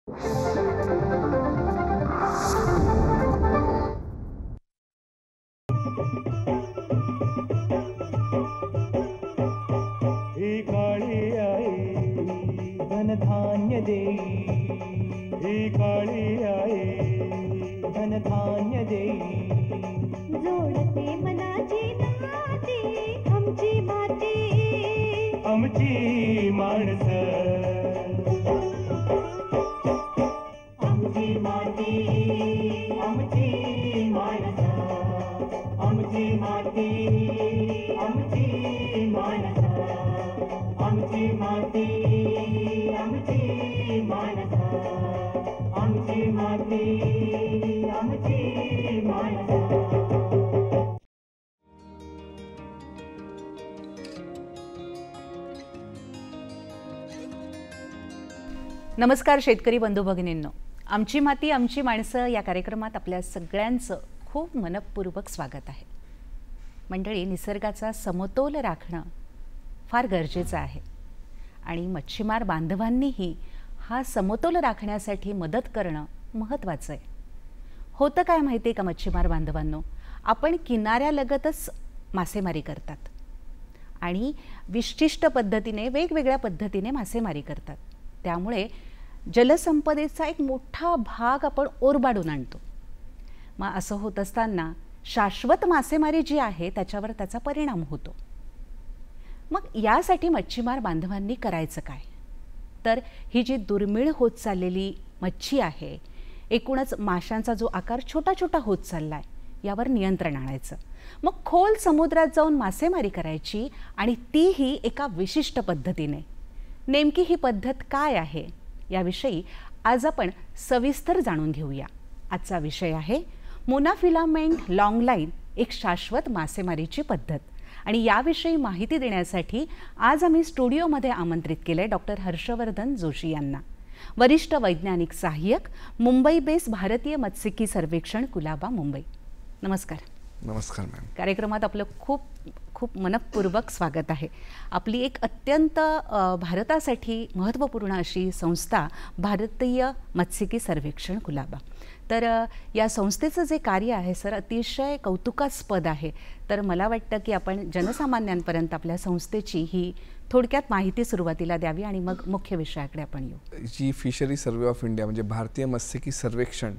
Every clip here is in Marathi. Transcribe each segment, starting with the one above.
ही काळी आई धनधान्य देई, ही काळी आई धनधान्य देई. जोडते मनाची नाती आमची माती, आमची माणसं, आमची माती, आमची माणसं, आमची माती, आमची माणसं, आमची माती, आमची माणसं, आमची माती, आमची माणसं. नमस्कार शेतकरी बंधू भगिनींनो, आमची माती आमची माणसं या कार्यक्रमात आपल्या सगळ्यांचं खूप मनपूर्वक स्वागत आहे. मंडळी, निसर्गाचा समतोल राखणं फार गरजेचं आहे आणि मच्छीमार बांधवांनीही हा समतोल राखण्यासाठी मदत करणं महत्त्वाचं आहे. होतं काय माहिती आहे का मच्छीमार बांधवांनो, आपण किनाऱ्यालगतच मासेमारी करतात आणि विशिष्ट पद्धतीने वेगवेगळ्या पद्धतीने मासेमारी करतात. त्यामुळे जलसंपदेचा एक मोठा भाग आपण ओरबाडून आणतो. मग असं होत असताना शाश्वत मासेमारी जी आहे त्याच्यावर त्याचा परिणाम होतो. मग यासाठी मच्छीमार बांधवांनी करायचं काय, तर ही जी दुर्मिळ होत चाललेली मच्छी आहे, एकूणच माशांचा जो आकार छोटा छोटा होत चालला आहे, यावर नियंत्रण आणायचं. मग खोल समुद्रात जाऊन मासेमारी करायची आणि तीही एका विशिष्ट पद्धतीने. नेमकी ही पद्धत काय आहे याविषयी आज आपण सविस्तर जाणून घेऊया. आजचा विषय आहे मोनोफिलामेंट लॉंग लाईन, एक शाश्वत मासेमारीची पद्धत. आणि याविषयी माहिती देण्यासाठी आज आम्ही स्टुडिओमध्ये आमंत्रित केले डॉक्टर हर्षवर्धन जोशी यांना, वरिष्ठ वैज्ञानिक सहाय्यक, मुंबई बेस भारतीय मत्स्यिकी सर्वेक्षण, कुलाबा, मुंबई. नमस्कार. नमस्कार मॅम. कार्यक्रमात आपलं खूप खूप मनपूर्वक स्वागत आहे. आपली एक अत्यंत भारतासाठी महत्त्वपूर्ण अशी संस्था भारतीय मत्स्यिकी सर्वेक्षण, कुलाबा. तर या संस्थेचं जे कार्य आहे सर, अतिशय कौतुकास्पद आहे. तर मला वाटतं की आपण जनसामान्यांपर्यंत आपल्या संस्थेची ही थोडक्यात माहिती सुरुवातीला द्यावी आणि मग मुख्य विषयाकडे आपण येऊ. जी फिशरी सर्वे ऑफ इंडिया म्हणजे भारतीय मत्स्यिकी सर्वेक्षण,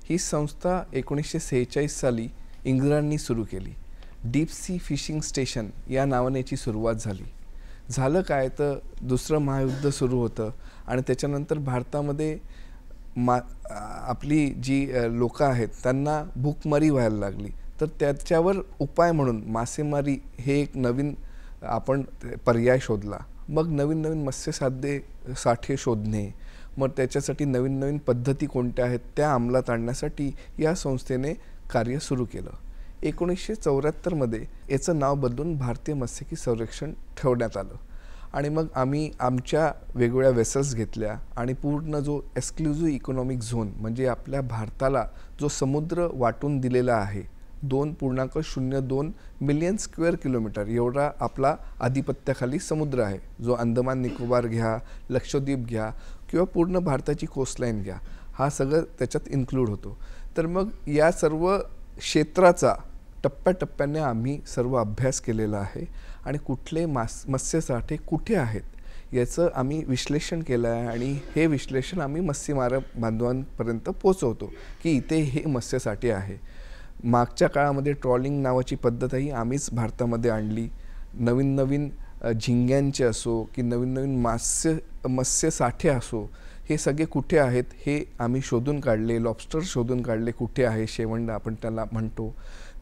ही संस्था 1946 साली इंग्रजांनी सुरू केली. डीप सी फिशिंग स्टेशन या नावाने याची सुरुवात झाली. झालं काय तर दुसरं महायुद्ध सुरू होतं आणि त्याच्यानंतर भारतामध्ये आपली जी लोकं आहेत त्यांना भूकमारी व्हायला लागली. तर त्याच्यावर उपाय म्हणून मासेमारी हे एक नवीन आपण पर्याय शोधला. मग नवीन नवीन साठे शोधणे, मग त्याच्यासाठी नवीन नवीन पद्धती कोणत्या आहेत त्या अंमलात आणण्यासाठी या संस्थेने कार्य सुरू केलं. 1974 याचं नाव बदलून भारतीय मत्स्यिकी सर्वेक्षण ठेवण्यात आलं. आणि मग आम्ही आमच्या वेगवेगळ्या वेसल्स घेतल्या आणि पूर्ण जो एक्सक्लुझिव्ह इकॉनॉमिक झोन म्हणजे आपल्या भारताला जो समुद्र वाटून दिलेला आहे, 2.02 मिलियन स्क्वेअर किलोमीटर एवढा आपला आधिपत्याखाली समुद्र आहे, जो अंदमान निकोबार घ्या, लक्षद्वीप घ्या किंवा पूर्ण भारताची कोस्टलाईन घ्या, हा सगळं त्याच्यात इन्क्लूड होतो. तर मग या सर्व क्षेत्राचा टप्प्याटप्प्याने आम्ही सर्व अभ्यास केलेला आहे आणि कुठले मत्स्यसाठे कुठे आहेत याचं आम्ही विश्लेषण केलं आहे. आणि हे विश्लेषण आम्ही मच्छीमार बांधवांपर्यंत पोचवतो की इथे हे मत्स्यसाठे आहे. मागच्या काळामध्ये ट्रॉलिंग नावाची पद्धतही आम्हीच भारतामध्ये आणली. नवीन नवीन झिंग्यांचे असो की नवीन नवीन मत्स्यसाठे असो, हे सगळे कुठे आहेत हे आम्ही शोधून काढले. लॉबस्टर शोधून काढले कुठे आहे, शेवंड आपण त्याला म्हणतो.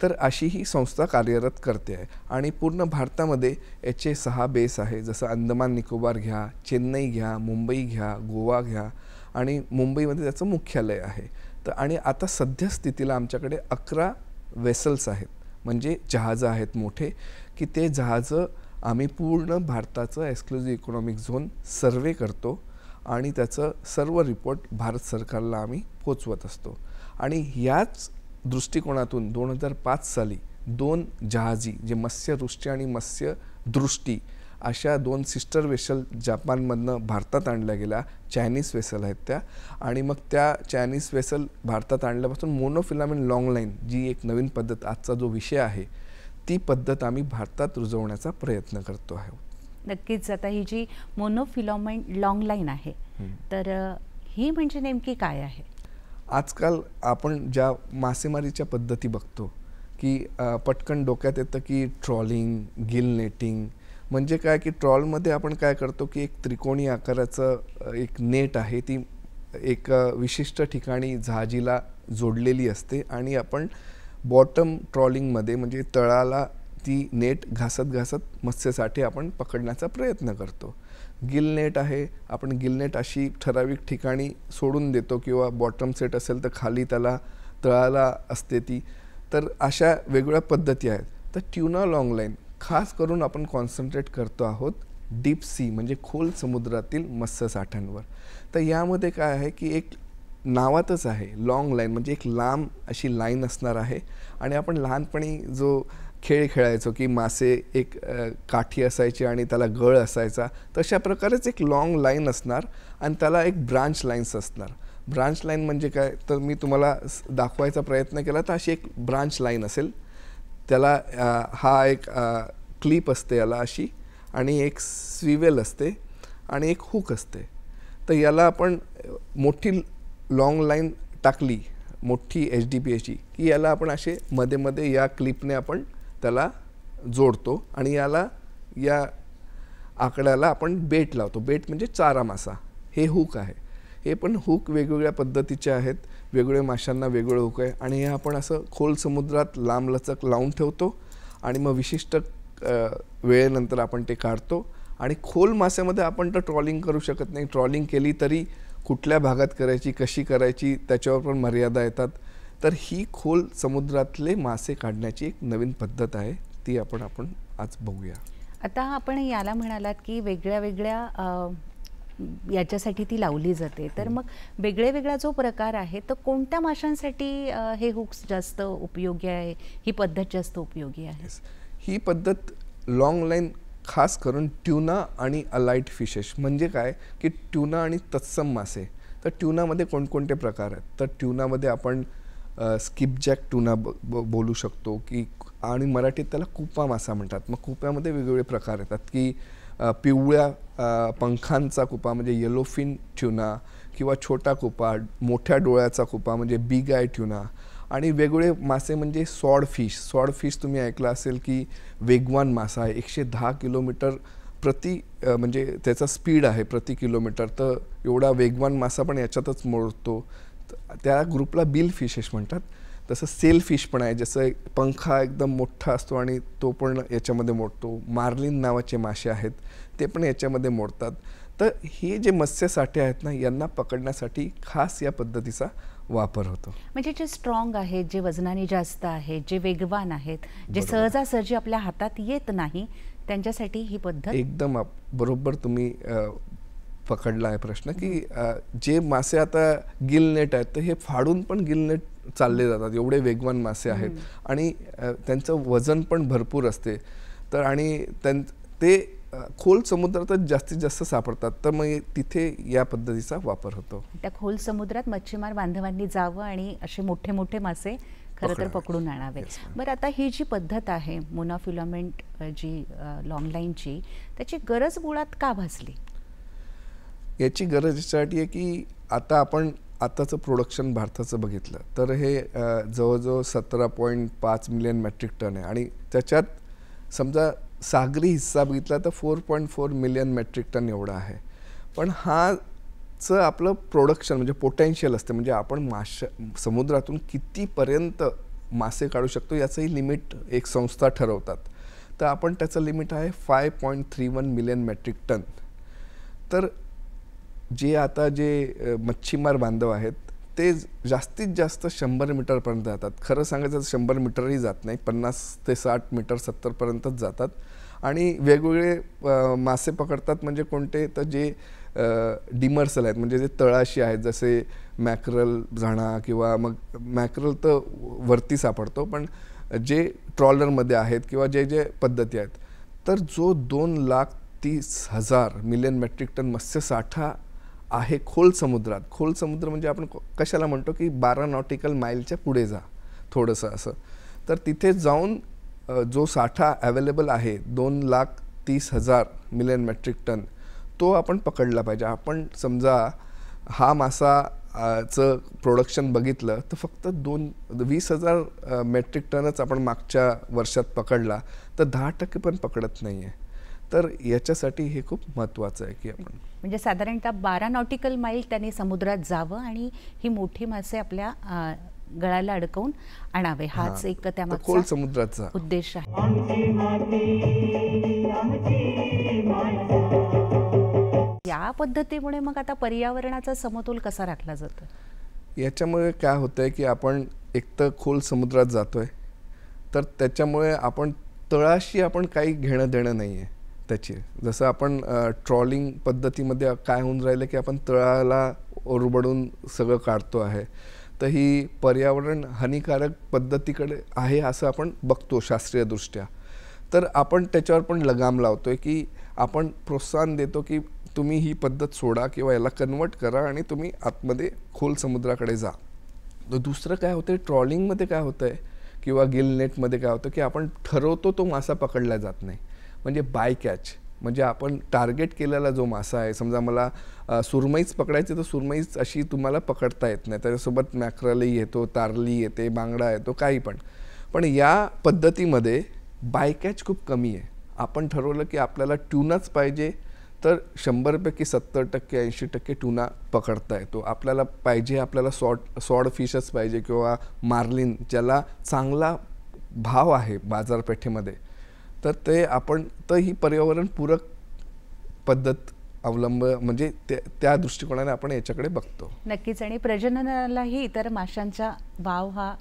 तर अशी ही संस्था कार्यरत करते आहे आणि पूर्ण भारतामध्ये याचे 6 बेस आहे. जसं अंदमान निकोबार घ्या, चेन्नई घ्या, मुंबई घ्या, गोवा घ्या आणि मुंबईमध्ये त्याचं मुख्यालय आहे. तर आणि आता सध्या स्थितीला आमच्याकडे 11 वेसल्स आहेत, म्हणजे जहाजं आहेत मोठे, की ते जहाजं आम्ही पूर्ण भारताचं एक्सक्लुझिव्ह इकॉनॉमिक झोन सर्वे करतो आणि त्याचं सर्व रिपोर्ट भारत सरकारला आम्ही पोचवत असतो. आणि याच दृष्टिकोनातून 2005 साली 2 जहाजी, जे मत्स्यवृष्टी आणि मत्स्यदृष्टी अशा 2 सिस्टर वेसल जपानमधनं भारतात आणल्या गेल्या, चायनीज वेसल आहेत त्या. आणि मग त्या चायनीज वेसल भारतात आणल्यापासून मोनोफिलामेंट लॉंग लाईन जी एक नवीन पद्धत आजचा जो विषय आहे ती पद्धत आम्ही भारतात रुजवण्याचा प्रयत्न करतो आहोत. नक्कीच. आता ही जी मोनोफिलामेंट लॉंग लाईन आहे तर ही म्हणजे नेमकी काय आहे? आजकाल आपण ज्या मासेमारीच्या पद्धती बघतो की पटकन डोक्यात येतं की ट्रॉलिंग, गिल नेटिंग. म्हणजे काय की ट्रॉलमध्ये आपण काय करतो की एक त्रिकोणी आकाराचं एक नेट आहे, ती एक विशिष्ट ठिकाणी जहाजीला जोडलेली असते आणि आपण बॉटम ट्रॉलिंगमध्ये म्हणजे तळाला ती नेट घासत घासत मत्स्यासाठी आपण पकडण्याचा प्रयत्न करतो. गिल नेट आहे, आपण गिल नेट अशी ठराविक ठिकाणी सोडून देतो किंवा बॉटम सेट असेल तर खाली त्याला तळाला असते ती. तर अशा वेगवेगळ्या पद्धती आहेत. तर ट्यूना लॉंग लाईन खास करून आपण कॉन्सन्ट्रेट करतो आहोत डीप सी म्हणजे खोल समुद्रातील मत्स्यसाठ्यांवर. तर यामध्ये काय आहे की एक नावातच आहे लॉंग लाईन म्हणजे एक लांब अशी लाईन असणार आहे. आणि आपण लहानपणी जो खेळ खेळायचो की मासे एक काठी असायची आणि त्याला गळ असायचा, तशा प्रकारेच एक लॉंग लाईन असणार आणि त्याला एक ब्रांच लाईन्स असणार. ब्रांच लाईन म्हणजे काय तर मी तुम्हाला दाखवायचा प्रयत्न केला तर अशी एक ब्रांच लाईन असेल, त्याला हा एक क्लिप असते याला अशी आणि एक स्विवेल असते आणि एक हुक असते. तर याला आपण मोठी लॉंग लाईन टाकली मोठी HDPAची की याला आपण असे मध्ये मध्ये या क्लिपने आपण त्याला जोडतो आणि याला या आकड्याला आपण बेट लावतो. बेट म्हणजे चारा मासा. हे हुक आहे. हे पण हुक वेगवेगळ्या पद्धतीचे आहेत, वेगवेगळ्या माशांना वेगवेगळं हुक आहे आणि हे आपण असं खोल समुद्रात लांबलचक लावून ठेवतो आणि मग विशिष्ट वेळेनंतर आपण ते काढतो. आणि खोल मासेमध्ये आपण तर ट्रॉलिंग करू शकत नाही. ट्रॉलिंग केली तरी कुठल्या भागात करायची, कशी करायची त्याच्यावर पण मर्यादा येतात. तर ही खोल समुद्रातले मासे काढण्याची एक नवीन पद्धत आहे, ती आपण आज बघूया. आता आपण याला म्हणालात की वेगळ्या वेगळ्या याच्यासाठी ती लावली जाते, तर मग वेगळा जो प्रकार आहे तर कोणत्या माशांसाठी हे हुक्स जास्त उपयोगी आहे, ही पद्धत जास्त उपयोगी आहे? ही पद्धत लॉंग लाईन खास करून ट्यूना आणि अलाइट फिशेस म्हणजे काय की ट्यूना आणि तत्सम मासे. तर ट्यूनामध्ये कोणकोणते प्रकार आहेत तर ट्यूनामध्ये आपण स्किपजॅक ट्यूना बोलू शकतो की आणि मराठीत त्याला कुपा मासा म्हणतात. मग कुप्यामध्ये वेगवेगळे प्रकार येतात की पिवळ्या पंखांचा कुपा म्हणजे येलोफिन ट्यूना किंवा छोटा कुपा, मोठ्या डोळ्याचा कुपा म्हणजे बिग आय ट्यूना. आणि वेगवेगळे मासे म्हणजे सॉड फिश तुम्ही ऐकलं असेल की वेगवान मासा आहे. 110 किलोमीटर प्रति म्हणजे त्याचा स्पीड आहे प्रति किलोमीटर. तर एवढा वेगवान मासा पण याच्यातच मोडतो. त्या ग्रुपला बिल फिशेस म्हणतात. तसं सेल फिश पण आहे, जसं पंखा एकदम मोठा असतो आणि तो पण याच्यामध्ये मोडतो. मार्लिन नावाचे मासे आहेत ते पण याच्यामध्ये मोडतात. तर हे जे मत्स्यसाठे आहेत ना यांना पकडण्यासाठी खास या पद्धतीचा वापर होतो. म्हणजे जे स्ट्रॉंग आहेत, जे वजनाने जास्त आहेत, जे वेगवान आहेत, जे सहजासहजी आपल्या हातात येत नाही, त्यांच्यासाठी ही पद्धत एकदम बरोबर तुम्ही पकडला आहे प्रश्न की जे मासे आता गिल नेट आहेत तर हे फाडून पण गिल नेट चालले जातात. एवढे वेगवान मासे आहेत आणि त्यांचं वजन पण भरपूर असते. तर आणि ते खोल समुद्रातच जास्तीत जास्त सापडतात. तर मग तिथे या पद्धतीचा वापर होतो. त्या खोल समुद्रात मच्छीमार बांधवांनी जावं आणि असे मोठे मोठे मासे खरं तर पकडून आणावे. बरं, आता ही जी पद्धत आहे मोनोफिलामेंट जी लॉंग लाईनची, त्याची गरज मुळात का भासली? याची गरज याच्यासाठी आहे की आता आपण आताचं प्रोडक्शन भारताचं बघितलं तर हे जवळजवळ 17.5 मिलियन मेट्रिक टन आहे आणि त्याच्यात समजा सागरी हिस्सा बघितला तर 4.4 मिलियन मेट्रिक टन एवढा आहे. पण हाचं आपलं प्रोडक्शन म्हणजे पोटेन्शियल असते, म्हणजे आपण समुद्रातून कितीपर्यंत मासे काढू शकतो याचंही लिमिट एक संस्था ठरवतात. तर आपण त्याचं लिमिट आहे 5.31 मिलियन मेट्रिक टन. तर जे मच्छीमार बांधव आहेत ते जास्तीत जास्त 100 मीटरपर्यंत जातात. खरं सांगायचं 100 मीटरही जात नाही, 50 ते 60 मीटर 70पर्यंतच जातात. आणि वेगवेगळे मासे पकडतात म्हणजे कोणते तर जे डिमर्सल आहेत म्हणजे जे तळाशी आहेत, जसे मॅक्रल झाणा किंवा मग मॅक्रल तर वरती सापडतो, पण जे ट्रॉलरमध्ये आहेत किंवा जे पद्धती आहेत. तर जो 2 लाख 30,000 मिलियन मेट्रिक टन मत्स्यसाठा आहे खोल समुद्रात. खोल समुद्र म्हणजे आपण कशाला म्हणतो की 12 नॉटिकल माईलच्या पुढे जा थोडंसं असं. तर तिथे जाऊन जो साठा अवेलेबल आहे 2,30,000 मिलियन मेट्रिक टन, तो आपण पकडला पाहिजे. आपण समजा हा मासाचं प्रोडक्शन बघितलं तर फक्त 20,000 मेट्रिक टनच आपण मागच्या वर्षात पकडला, तर 10% पण पकडत नाही आहे. तर याच्यासाठी हे खूप महत्त्वाचं आहे की आपण म्हणजे साधारणतः 12 नॉटिकल माईल त्यांनी समुद्रात जावं आणि ही मोठी मासे आपल्या गळाला अडकवून आणावे, हाच एक खोल त्यामागचा समुद्राचा उद्देश आहे. आमची माती आमची माणसं. या पद्धतीमुळे मग आता पर्यावरणाचा समतोल कसा राखला जातो? याच्यामुळे काय होतं आहे की आपण एकतर खोल समुद्रात जातो आहे, तर त्याच्यामुळे आपण तळाशी आपण काही घेणं देणं नाही आहे त्याची. जसं आपण ट्रॉलिंग पद्धतीमध्ये काय होऊन राहिलं की आपण तळाला ओरबडून सगळं काढतो आहे, तर ही पर्यावरण हानिकारक पद्धतीकडे आहे असं आपण बघतो शास्त्रीयदृष्ट्या. तर आपण त्याच्यावर पण लगाम लावतो आहे की आपण प्रोत्साहन देतो की तुम्ही ही पद्धत सोडा किंवा याला कन्वर्ट करा आणि तुम्ही आतमध्ये खोल समुद्राकडे जा. तर दुसरं काय होतं आहे, ट्रॉलिंगमध्ये काय होतं आहे किंवा गिल नेटमध्ये काय होतं की आपण ठरवतो तो मासा पकडला जात नाही. म्हणजे बाय कॅच, म्हणजे आपण टार्गेट केलेला जो मासा आहे, समजा मला सुरमईच पकडायची तर सुरमईच अशी तुम्हाला पकडता येत नाही, त्याच्यासोबत मॅक्रलही येतो, तारली येते, बांगडा येतो, काही पण या पद्धतीमध्ये बाय कॅच खूप कमी आहे. आपण ठरवलं की आपल्याला ट्यूनाच पाहिजे तर 100पैकी 70% 80% ट्यूना पकडता येतो. आपल्याला पाहिजे आपल्याला सॉड फिशच पाहिजे किंवा मार्लिन ज्याला चांगला भाव आहे बाजारपेठेमध्ये, तर ते आपण तर ही पर्यावरणपूरक पद्धत म्हणजे त्या दृष्टिकोनाने आपण याच्याकडे बघतो. नक्कीच. आणि प्रजननालाही इतर माशांचा वाव हा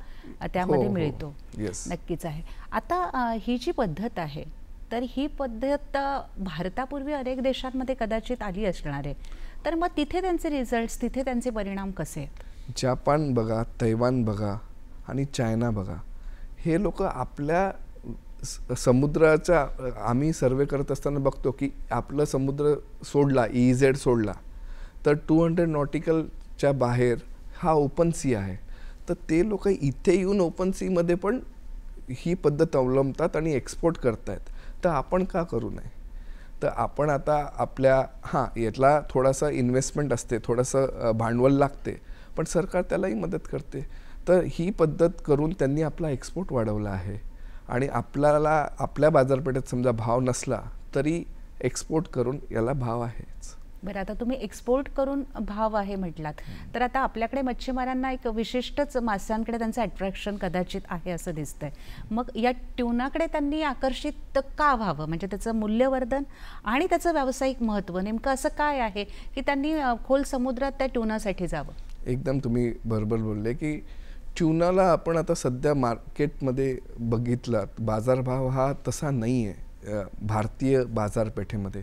त्यामध्ये मिळतो. येस, नक्कीच आहे. आता ही जी पद्धत आहे, तर ही पद्धत भारतापूर्वी अनेक देशांमध्ये कदाचित आली असणार आहे, तर मग तिथे त्यांचे रिझल्ट्स, तिथे त्यांचे परिणाम कसे आहेत? जपान बघा, तैवान बघा आणि चायना बघा, हे लोक आपल्या समुद्राचा आम्ही सर्वे करत असताना बघतो की आपलं समुद्र सोडला, EEZ सोडला तर 200 नॉटिकलच्या बाहेर हा ओपन सी आहे. तर ते लोक इथे येऊन ओपन सीमध्ये पण ही पद्धत अवलंबतात आणि एक्सपोर्ट करतायत. तर आपण का करू नये? तर आपण आता आपल्या यातला थोडासा इन्व्हेस्टमेंट असते, थोडंसं भांडवल लागते, पण सरकार त्यालाही मदत करते. तर ही पद्धत करून त्यांनी आपला एक्सपोर्ट वाढवला आहे आणि आपल्याला आपल्या बाजारपेठेत समजा भाव नसला तरी एक्सपोर्ट करून याला भाव आहेच. बरं, आता तुम्ही एक्सपोर्ट करून भाव आहे म्हटलात, तर आता आपल्याकडे मच्छीमारांना एक विशिष्टच माशांकडे त्यांचं अट्रॅक्शन कदाचित आहे असं दिसतंय. मग या ट्यूनाकडे त्यांनी आकर्षित का व्हावं? म्हणजे त्याचं मूल्यवर्धन आणि त्याचं व्यावसायिक महत्त्व नेमकं असं काय आहे की त्यांनी खोल समुद्रात त्या ट्यूनासाठी जावं? एकदम तुम्ही बरोबर बोलले की ट्यूनाला आपण आता सध्या मार्केटमध्ये बघितला बाजारभाव हा तसा नाही आहे भारतीय बाजारपेठेमध्ये.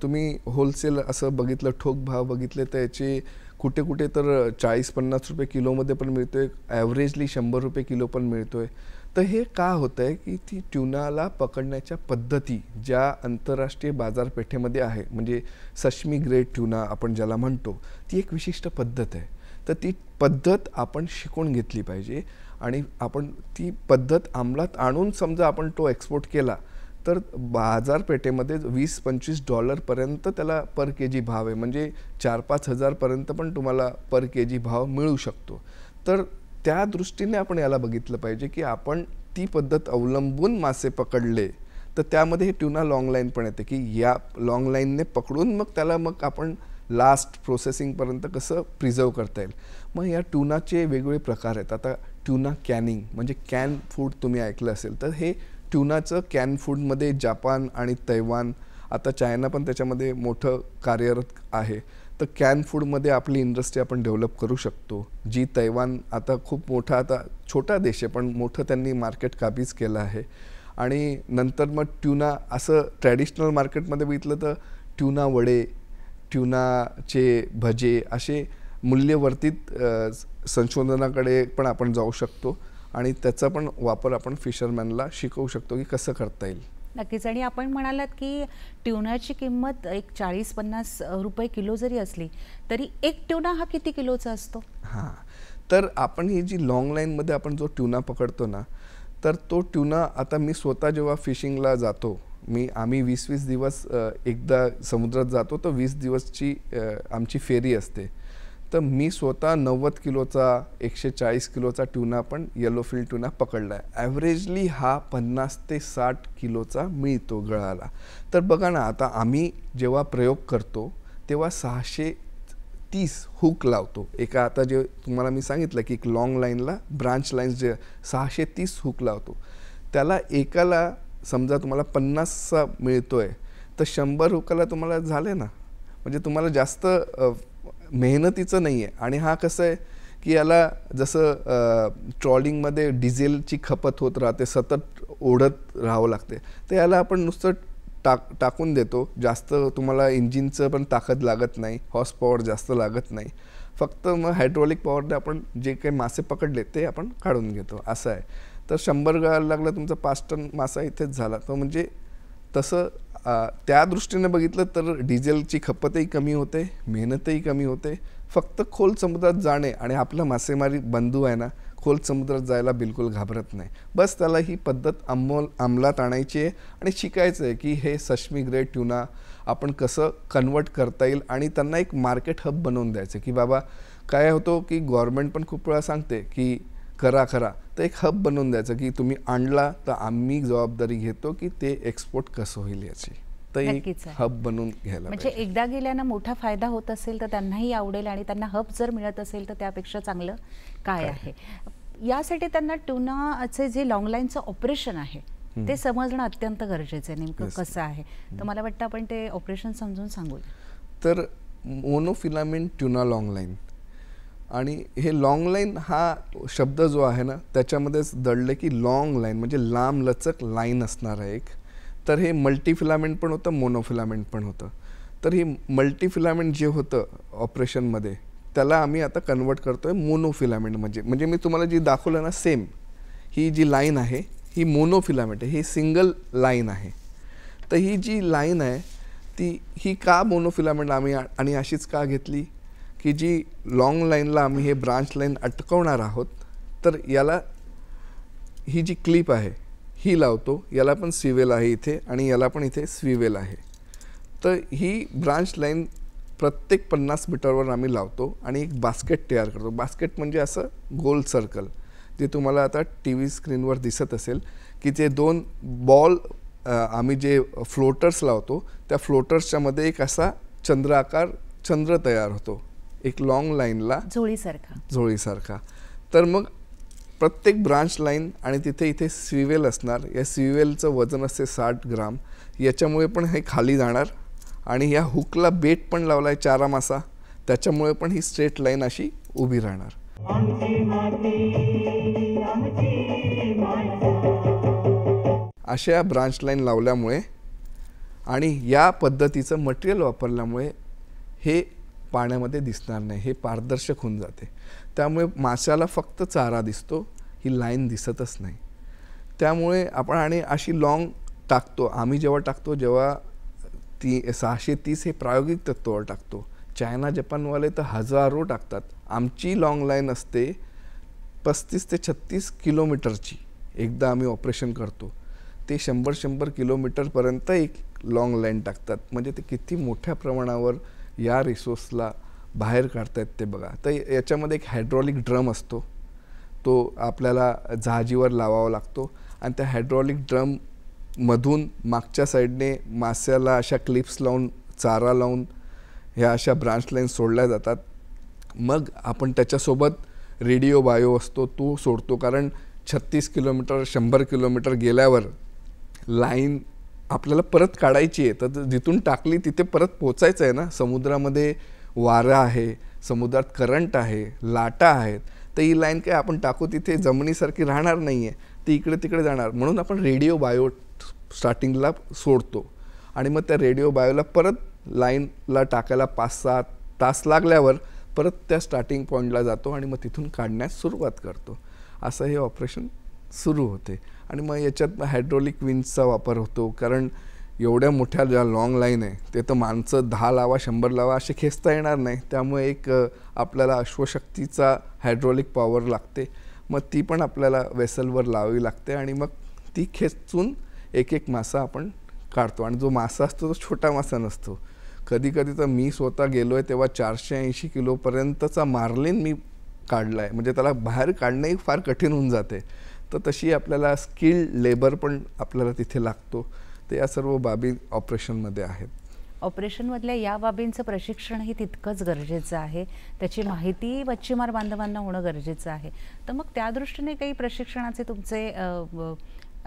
तुम्ही होलसेल असं बघितलं, ठोक भाव बघितले तर याचे कुठे कुठे तर 40-50 रुपये किलोमध्ये पण मिळतो आहे, ॲव्हरेजली 100 रुपये किलो पण मिळतो आहे. तर हे का होतं आहे की ती ट्यूनाला पकडण्याच्या पद्धती ज्या आंतरराष्ट्रीय बाजारपेठेमध्ये आहे, म्हणजे सश्मी ग्रेड ट्यूना आपण ज्याला म्हणतो, ती एक विशिष्ट पद्धत आहे. तर ती पद्धत आपण शिकून घेतली पाहिजे आणि आपण ती पद्धत अंमलात आणून समजा आपण तो एक्सपोर्ट केला तर बाजारपेठेमध्ये $20-25 त्याला पर केजी भाव आहे, म्हणजे 4-5 हजारपर्यंत पण तुम्हाला पर केजी भाव मिळू शकतो. तर त्या दृष्टीने आपण याला बघितलं पाहिजे की आपण ती पद्धत अवलंबून मासे पकडले तर त्यामध्ये हे ट्यूना लॉंग लाईन पण येते की या लॉंग लाईनने पकडून मग त्याला मग आपण लास्ट प्रोसेसिंगपर्यंत कसं प्रिझर्व करता येईल. मग या ट्यूनाचे वेगवेगळे प्रकार आहेत. आता ट्यूना कॅनिंग म्हणजे कॅन फूड तुम्ही ऐकलं असेल, तर हे ट्यूनाचं कॅन फूडमध्ये जपान आणि तैवान, आता चायना पण त्याच्यामध्ये मोठं कार्यरत आहे. तर कॅन फूडमध्ये आपली इंडस्ट्री आपण डेव्हलप करू शकतो, जी तैवान आता खूप मोठा, आता छोटा देश आहे पण मोठं त्यांनी मार्केट काबीज केलं आहे. आणि नंतर मग ट्यूना असं ट्रॅडिशनल मार्केटमध्ये बघितलं तर ट्यूना वडे, ट्यूनाचे भजे असे मूल्यवर्धित संशोधनाकडे पण आपण जाऊ शकतो आणि त्याचा पण वापर आपण फिशरमॅनला शिकवू शकतो की कसं करता येईल. नक्कीच. आणि आपण म्हणालात की ट्युनाची किंमत एक 40-50 रुपये किलो जरी असली तरी एक ट्युना हा किती किलोचा असतो? हां, तर आपण ही जी लॉंग लाईनमध्ये आपण जो ट्युना पकडतो ना, तर तो ट्युना आता मी स्वतः जेव्हा फिशिंगला जातो, आम्ही 20-20 दिवस एकदा समुद्रात जातो, तर 20 दिवसची आमची फेरी असते. तर मी स्वतः 90 किलोचा 140 किलोचा ट्युना पण येलोफिल ट्युना पकडला आहे. ॲव्हरेजली हा 50 ते 60 किलोचा मिळतो गळाला. तर बघा ना, आता आम्ही जेव्हा प्रयोग करतो तेव्हा 630 हुक लावतो. एका आता जे तुम्हाला मी सांगितलं की एक लॉंग लाईनला ब्रांच लाईन्स जे 630 हुक लावतो. त्याला एकाला समजा तुम्हाला 50चा मिळतोय तर 100 हुकाला तुम्हाला झाले ना. म्हणजे तुम्हाला जास्त मेहनतीचं नाही आहे. आणि हा कसं आहे की याला जसं ट्रॉलिंगमध्ये डिझेलची खपत होत राहते, सतत ओढत राहावं लागते, तर याला आपण नुसतं टाकून देतो. जास्त तुम्हाला इंजिनचं पण ताकद लागत नाही, हॉर्स पॉवर जास्त लागत नाही. फक्त मग हायड्रॉलिक पॉवरने आपण जे काही मासे पकडले ते आपण काढून घेतो, असं आहे. तर 100 गळायला लागला तुमचा 5 टन मासा इथेच झाला. तर म्हणजे तसं त्या दृष्टीने बघितलं तर डिझेलची खपतही कमी होते, मेहनतही कमी होते. फक्त खोल समुद्रात जाणे, आणि आपला मासेमारी बंधू आहे ना, खोल समुद्रात जायला बिलकुल घाबरत नाही. बस त्याला ही पद्धत अंमलात आणायची आहे आणि शिकायचं आहे की हे सश्मी ग्रेड ट्युना आपण कसं कन्वर्ट करता येईल आणि त्यांना एक मार्केट हब बनवून द्यायचं. की बाबा काय होतं की गव्हर्नमेंट पण खूप वेळा सांगते की करा, तर एक हब बनवून द्यायचं की तुम्ही आणला तर आम्ही जबाबदारी घेतो की ते एक्सपोर्ट कसं होईल याची. तर एक हब बनवून घ्यायला म्हणजे एकदा गेल्यानं मोठा फायदा होत असेल तर त्यांनाही आवडेल, आणि त्यांना हब जर मिळत असेल तर त्यापेक्षा चांगलं काय आहे. यासाठी त्यांना ट्युनाचे जे लॉंग लाईनचं ऑपरेशन आहे ते समजणं अत्यंत गरजेचं आहे. नेमकं कसं आहे तर मला वाटतं आपण ते ऑपरेशन समजून सांगूया. तर मोनोफिलामेंट ट्युना लॉंग लाईन, आणि हे लॉंग लाईन हा शब्द जो आहे ना त्याच्यामध्येच दडले की लॉंग लाईन म्हणजे लांब लचक लाईन असणार आहे एक. तर हे मल्टीफिलामेंट पण होतं, मोनोफिलामेंट पण होतं. तर ही मल्टीफिलामेंट जे होतं ऑपरेशनमध्ये त्याला आम्ही आता कन्वर्ट करतो आहे मोनोफिलामेंट. म्हणजे मी तुम्हाला जी दाखवलं ना सेम, ही जी लाईन आहे ही मोनोफिलामेंट आहे, ही सिंगल लाईन आहे. तर ही जी लाईन आहे ही का मोनोफिलामेंट आम्ही आणि अशीच का घेतली की जी लॉंग लाईनला आम्ही हे ब्रांच लाईन अटकवणार आहोत, तर याला ही जी क्लिप आहे ही लावतो. याला पण स्विवेल आहे इथे, आणि याला पण इथे स्विवेल आहे. तर ही ब्रांच लाईन प्रत्येक 50 मीटरवर आम्ही लावतो आणि एक बास्केट तयार करतो. बास्केट म्हणजे असं गोल सर्कल जे तुम्हाला आता TV स्क्रीनवर दिसत असेल की ते 2 बॉल आम्ही जे फ्लोटर्स लावतो त्या फ्लोटर्सच्या मध्ये एक असा चंद्र तयार होतो, एक लॉंग लाईनला झोळीसारखा. तर मग प्रत्येक ब्रांच लाईन आणि तिथे इथे स्विवेल असणार. या स्विवेलचं वजन असते 60 ग्राम. याच्यामुळे पण हे खाली जाणार, आणि या हुकला बेट पण लावला आहे चारा मासा, त्याच्यामुळे पण ही स्ट्रेट लाईन अशी उभी राहणार. अशा ब्रांच लाईन लावल्यामुळे आणि या पद्धतीचं मटेरियल वापरल्यामुळे हे पाण्यामध्ये दिसणार नाही, हे पारदर्शक होऊन जाते. त्यामुळे माशाला फक्त चारा दिसतो, ही लाईन दिसतच नाही. त्यामुळे आपण आणि अशी लॉंग टाकतो. आम्ही जेव्हा टाकतो, जेव्हा 630 हे प्रायोगिक तत्त्वावर टाकतो. चायना जपानवाले तर हजारो टाकतात. आमची लॉंग लाईन असते 35 ते 36 किलोमीटरची. एकदा आम्ही ऑपरेशन करतो ते 100 किलोमीटरपर्यंत एक लॉंग लाईन टाकतात. म्हणजे ते किती मोठ्या प्रमाणावर या रिसोर्सला बाहेर काढतायत ते बघा. तर याच्यामध्ये एक हायड्रॉलिक ड्रम असतो, तो आपल्याला जहाजीवर लावावा लागतो, आणि त्या हायड्रॉलिक ड्रममधून मागच्या साईडने मास्याला अशा क्लिप्स लावून, चारा लावून ह्या अशा ब्रांच लाईन सोडल्या जातात. मग आपण त्याच्यासोबत रेडिओ बायो असतो तो सोडतो, कारण 36 किलोमीटर 100 किलोमीटर गेल्यावर लाईन आपल्याला परत काढायची आहे. तर जिथून टाकली तिथे परत पोचायचं आहे ना. समुद्रामध्ये वारा आहे, समुद्रात करंट आहे, लाटा आहेत. तर ही लाईन काय आपण टाकू तिथे जमिनीसारखी राहणार नाही आहे, ती इकडे तिकडे जाणार. म्हणून आपण रेडिओ बायो स्टार्टिंगला सोडतो, आणि मग त्या रेडिओ बायोला परत लाईनला टाकायला 5-6 तास लागल्यावर परत त्या स्टार्टिंग पॉईंटला जातो आणि मग तिथून काढण्यास सुरुवात करतो. असं हे ऑपरेशन सुरू होते. आणि मग याच्यात हायड्रोलिक विंचचा वापर होतो, कारण एवढ्या मोठ्या ज्या लॉंग लाईन आहे ते तर माणसं 10 लावा 100 लावा असे खेचता येणार नाही. त्यामुळे एक आपल्याला अश्वशक्तीचा हायड्रोलिक पॉवर लागते. मग ती पण आपल्याला वेसलवर लावावी लागते आणि मग ती खेचून एक एक मासा आपण काढतो. आणि जो मासा असतो तो छोटा मासा नसतो. कधी कधी तर मी स्वतः गेलो आहे तेव्हा 480 किलोपर्यंतचा मार्लिन मी काढला आहे. म्हणजे त्याला बाहेर काढणंही फार कठीण होऊन जाते. तर तशी आपल्याला स्किल्ड लेबर पण आपल्याला तिथे लागतो. तर या सर्व बाबी ऑपरेशनमध्ये आहेत. ऑपरेशनमधल्या या बाबींचं प्रशिक्षणही तितकंच गरजेचं आहे. त्याची माहिती मच्छीमार बांधवांना होणं गरजेचं आहे. तर मग त्या दृष्टीने काही प्रशिक्षणाचे तुमचे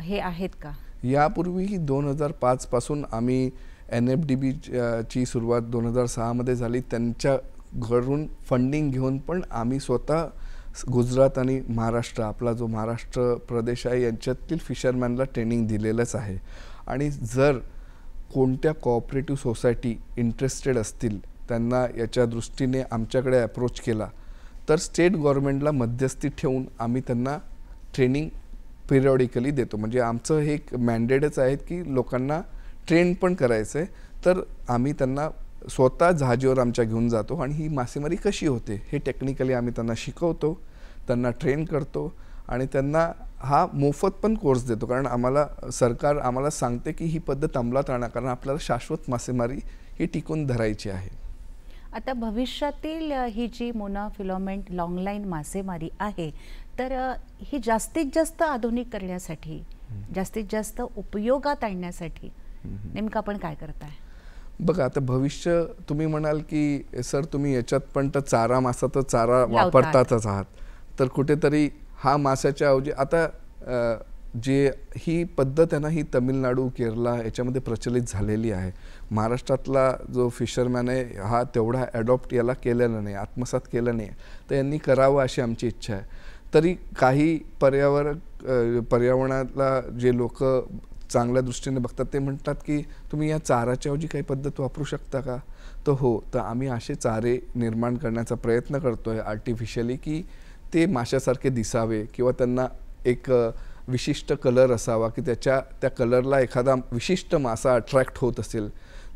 हे आहेत का? यापूर्वी 2005 पासून आम्ही NFDB ची सुरुवात 2006 झाली. त्यांच्या घरून फंडिंग घेऊन पण आम्ही स्वतः गुजरात आणि महाराष्ट्र, आपला जो महाराष्ट्र प्रदेश आहे यांच्यातील फिशरमॅनला ट्रेनिंग दिलेलंच आहे. आणि जर कोणत्या कोऑपरेटिव्ह सोसायटी इंटरेस्टेड असतील, त्यांना याच्या दृष्टीने आमच्याकडे अप्रोच केला तर स्टेट गव्हर्नमेंटला मध्यस्थी ठेवून आम्ही त्यांना ट्रेनिंग पिरियॉडिकली देतो. म्हणजे आमचं हे एक मॅन्डेटच आहे की लोकांना ट्रेन पण करायचं आहे. तर आम्ही त्यांना स्वतः जहाजीवर आमच्या घेऊन जातो आणि ही मासेमारी कशी होते हे टेक्निकली आम्ही त्यांना शिकवतो, त्यांना ट्रेन करतो आणि त्यांना हा मोफत पण कोर्स देतो. कारण आम्हाला सरकार आम्हाला सांगते की ही पद्धत अंमलात आणा, कारण आपल्याला शाश्वत मासेमारी ही टिकून धरायची आहे. आता भविष्यातील ही जी मोनोफिलामेंट लॉंग लाईन मासेमारी आहे तर ही जास्तीत जास्त आधुनिक करण्यासाठी, जास्तीत जास्त उपयोगात आणण्यासाठी नेमकं आपण काय करताय? बघा, आता भविष्य तुम्ही म्हणाल की सर तुम्ही याच्यात पण तर चारा मासा तर चारा वापरतातच आहात, तर कुठेतरी हा माशाच्या ऐवजी आता जे ही पद्धत आहे ना ही तमिळनाडू, केरला याच्यामध्ये प्रचलित झालेली आहे. महाराष्ट्रातला जो फिशरमॅन आहे हा तेवढा ॲडॉप्ट याला केलेला नाही, आत्मसात केलं नाही. तर यांनी करावं अशी आमची इच्छा आहे. तरी काही पर्यावरणाला जे लोक चांगल्या दृष्टीने बघतात ते म्हणतात की तुम्ही या चाराच्या ऐवजी काही पद्धत वापरू शकता का? तर हो, तर आम्ही असे चारे निर्माण करण्याचा प्रयत्न करतो आहे आर्टिफिशियली की ते माशासारखे दिसावे किंवा त्यांना एक विशिष्ट कलर असावा की त्या कलरला एखादा विशिष्ट मासा अट्रॅक्ट होत असेल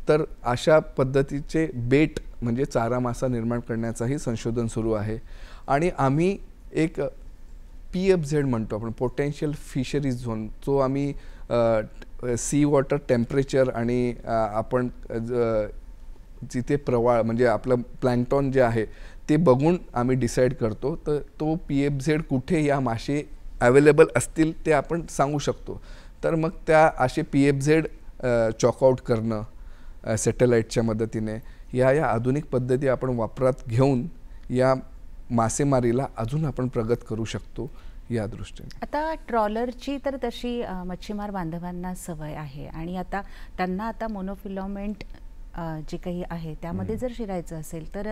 तर अशा पद्धतीचे बेट म्हणजे चारा मासा निर्माण करण्याचाही संशोधन सुरू आहे. आणि आम्ही एक PFZ म्हणतो आपण, पोटेन्शियल फिशरीज झोन, जो आम्ही सी वॉटर टेम्परेचर आणि आपण जिथे प्रवाळ म्हणजे आपलं प्लॅन्क्टॉन जे आहे ते बघून आम्ही डिसाईड करतो. तर तो PFZ कुठे या मासे अवेलेबल असतील ते आपण सांगू शकतो. तर मग त्या असे PFZ चॉकआउट करणं सॅटेलाईटच्या मदतीने या आधुनिक पद्धती आपण वापरात घेऊन या मासेमारीला अजून आपण प्रगत करू शकतो या दृष्टीने. आता ट्रॉलरची तर तशी मच्छीमार बांधवांना सवय आहे आणि आता त्यांना आता मोनोफिलामेंट जे काही आहे त्यामध्ये जर शिरायचं असेल तर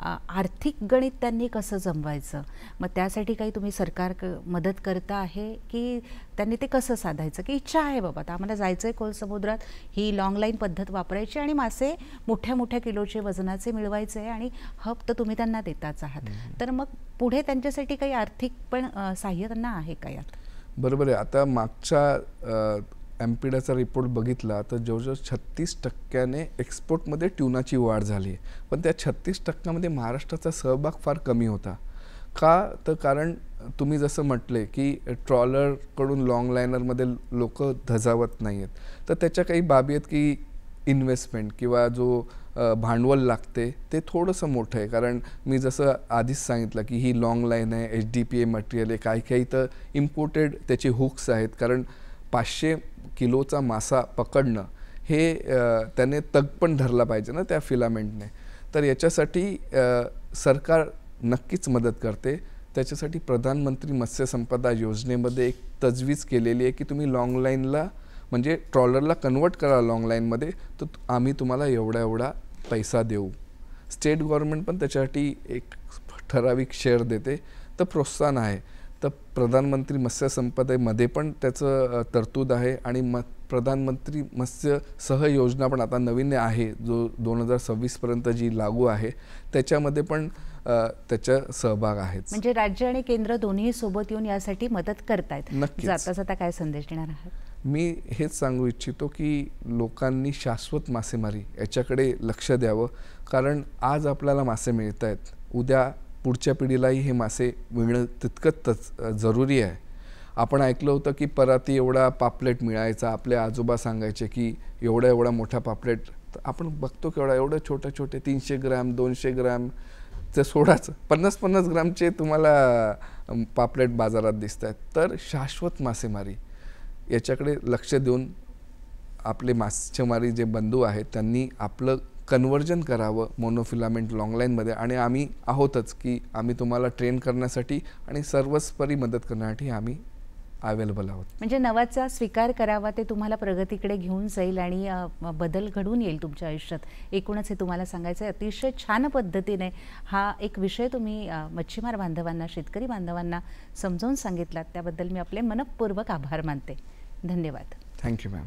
आर्थिक गणित त्यांनी कसं जमवायचं? मग त्यासाठी काही तुम्ही सरकार मदत करता आहे की त्यांनी ते कसं साधायचं? की इच्छा आहे बाबा आता आम्हाला जायचं आहे खोल समुद्रात, ही लॉंग लाईन पद्धत वापरायची आणि मासे मोठ्या मोठ्या किलोचे वजनाचे मिळवायचे आहे आणि हब तर तुम्ही त्यांना देताच आहात. तर मग पुढे त्यांच्यासाठी काही आर्थिक पण सहाय्य त्यांना आहे का यात? बरोबर आहे. आता मागच्या एम्पिडाचा रिपोर्ट बघितला तर जवळजवळ 36% एक्सपोर्टमध्ये ट्यूनाची वाढ झाली आहे. पण त्या 36%मध्ये महाराष्ट्राचा सहभाग फार कमी होता. का? तर कारण तुम्ही जसं म्हटले की ट्रॉलरकडून लॉंग लायनरमध्ये लोक धजावत नाही आहेत. तर त्याच्या काही बाबी आहेत की इन्व्हेस्टमेंट किंवा जो भांडवल लागते ते थोडंसं मोठं आहे. कारण मी जसं आधीच सांगितलं की ही लॉंग लाईन आहे, HDPA मटेरियल आहे, काही काही तर इम्पोर्टेड त्याचे हुक्स आहेत. कारण 500 किलोचा मासा पकडणं हे त्याने तग पण धरला पाहिजे ना त्या फिलामेंटने. तर याच्यासाठी सरकार नक्कीच मदत करते. त्याच्यासाठी प्रधानमंत्री मत्स्य संपदा योजनेमध्ये एक तजवीज केलेली आहे की तुम्ही लॉंग लाईनला म्हणजे ट्रॉलरला कन्वर्ट करा लॉंग लाईनमध्ये, तर आम्ही तुम्हाला एवढा पैसा देऊ. स्टेट गव्हर्नमेंट पण त्याच्यासाठी एक ठराविक शेअर देते. तर प्रोत्साहन आहे. तर प्रधानमंत्री मत्स्य संपदेमध्ये पण त्याचं तरतूद आहे आणि प्रधानमंत्री मत्स्य सहयोजना पण आता नवीन आहे जो 2026 पर्यंत जी लागू आहे. त्याच्यामध्ये पण त्याच्या सहभाग आहेत. म्हणजे राज्य आणि केंद्र दोन्ही सोबत येऊन यासाठी मदत करतायत. नक्कीच. जाता जाता काय संदेश देणार आहात? मी हेच सांगू इच्छितो की लोकांनी शाश्वत मासेमारी याच्याकडे लक्ष द्यावं, कारण आज आपल्याला मासे मिळत आहेत, उद्या पुढच्या पिढीलाही हे मासे मिळणं तितकंच जरुरी आहे. आपण ऐकलं होतं की पराती एवढा पापलेट मिळायचा, आपले आजोबा सांगायचे की एवढा एवढा मोठा पापलेट. आपण बघतो केवढा, एवढं छोटे 300 ग्रॅम 200 ग्रॅम ते सोडाच 50-50 ग्रामचे तुम्हाला पापलेट बाजारात दिसत आहेत. तर शाश्वत मासेमारी याच्याकडे लक्ष देऊन आपले मासेमारी जे बंधू आहेत त्यांनी आपलं कन्वर्जन करावं मोनोफिलामेंट लॉंगलाईनमध्ये. आणि आम्ही आहोतच की आम्ही तुम्हाला ट्रेन करण्यासाठी आणि सर्वस्परी मदत करण्यासाठी आम्ही अवेलेबल आहोत. म्हणजे नवाचा स्वीकार करावा, ते तुम्हाला प्रगतीकडे घेऊन जाईल आणि बदल घडून येईल तुमच्या आयुष्यात. एकूणच हे तुम्हाला सांगायचं आहे. अतिशय छान पद्धतीने हा एक विषय तुम्ही मच्छीमार बांधवांना, शेतकरी बांधवांना समजावून सांगितलात, त्याबद्दल मी आपले मनपूर्वक आभार मानते. धन्यवाद. Thank you ma'am.